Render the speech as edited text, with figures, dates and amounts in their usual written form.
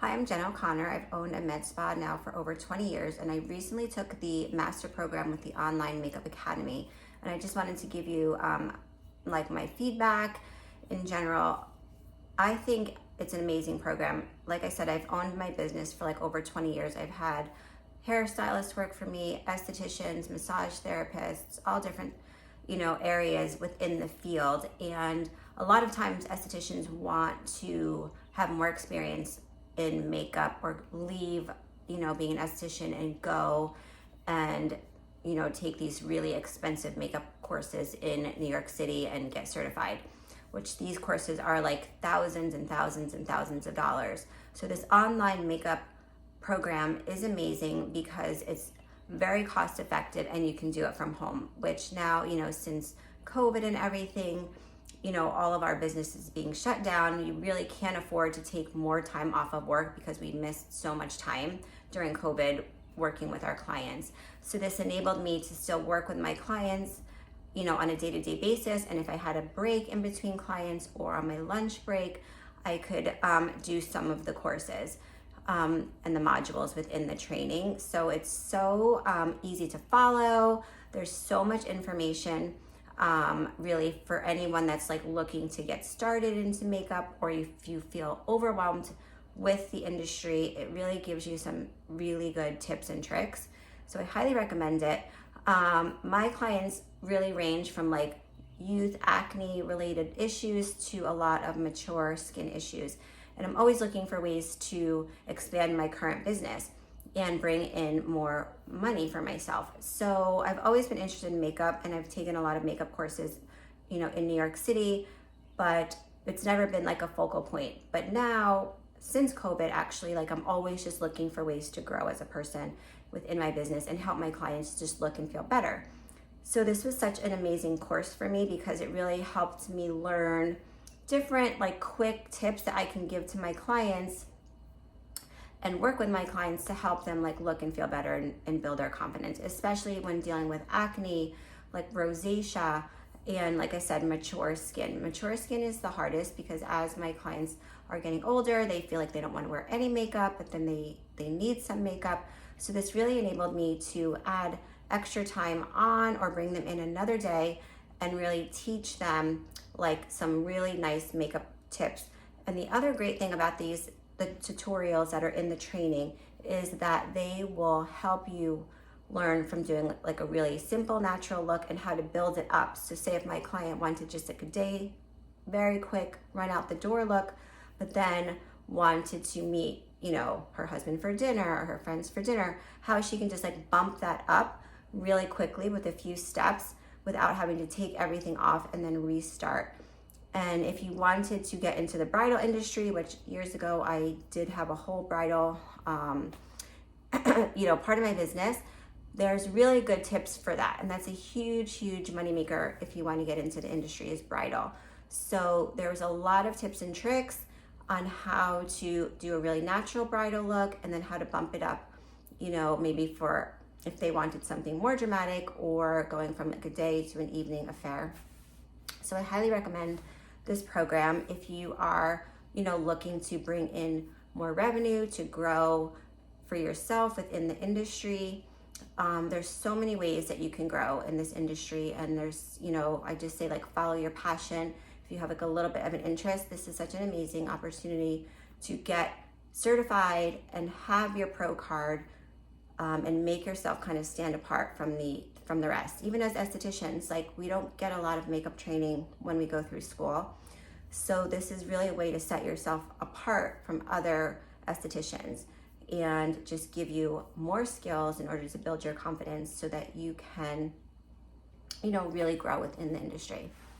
Hi, I'm Jen O'Connor. I've owned a med spa now for over 20 years, and I recently took the master program with the Online Makeup Academy. And I just wanted to give you my feedback in general. I think it's an amazing program. Like I said, I've owned my business for like over 20 years. I've had hairstylists work for me, estheticians, massage therapists, all different areas within the field. And a lot of times estheticians want to have more experience in makeup or leave, being an esthetician and go and, take these really expensive makeup courses in New York City and get certified, which these courses are like thousands and thousands and thousands of dollars. So this online makeup program is amazing because it's very cost effective and you can do it from home, which now, since COVID and everything, all of our businesses being shut down, you really can't afford to take more time off of work because we missed so much time during COVID working with our clients. So this enabled me to still work with my clients, on a day-to-day basis. And if I had a break in between clients or on my lunch break, I could do some of the courses and the modules within the training. So it's so easy to follow. There's so much information. Really for anyone that's like looking to get started into makeup, or if you feel overwhelmed with the industry, it really gives you some really good tips and tricks. So I highly recommend it. My clients really range from like youth acne related issues to a lot of mature skin issues. And I'm always looking for ways to expand my current business and bring in more money for myself. So I've always been interested in makeup, and I've taken a lot of makeup courses, in New York City, but it's never been like a focal point. But now, since COVID, actually, like I'm always just looking for ways to grow as a person within my business and help my clients just look and feel better. So this was such an amazing course for me because it really helped me learn different like quick tips that I can give to my clients and work with my clients to help them like look and feel better and build their confidence, especially when dealing with acne, like rosacea, and like I said, mature skin. Mature skin is the hardest because as my clients are getting older, they feel like they don't want to wear any makeup, but then they need some makeup. So this really enabled me to add extra time on or bring them in another day and really teach them like some really nice makeup tips. And the other great thing about the tutorials that are in the training is that they will help you learn from doing like a really simple natural look and how to build it up. So say if my client wanted just like a day, very quick, run out the door look, but then wanted to meet, her husband for dinner or her friends for dinner, how she can just like bump that up really quickly with a few steps without having to take everything off and then restart. And if you wanted to get into the bridal industry, which years ago I did have a whole bridal, part of my business, there's really good tips for that. And that's a huge, huge moneymaker if you want to get into the industry is bridal. So there's a lot of tips and tricks on how to do a really natural bridal look and then how to bump it up, maybe for if they wanted something more dramatic or going from like a day to an evening affair. So I highly recommend this program if you are, looking to bring in more revenue, to grow for yourself within the industry. There's so many ways that you can grow in this industry, and there's, I just say like follow your passion. If you have like a little bit of an interest, this is such an amazing opportunity to get certified and have your pro card, and make yourself kind of stand apart from the rest. Even as estheticians, like we don't get a lot of makeup training when we go through school. So this is really a way to set yourself apart from other estheticians and just give you more skills in order to build your confidence so that you can, really grow within the industry.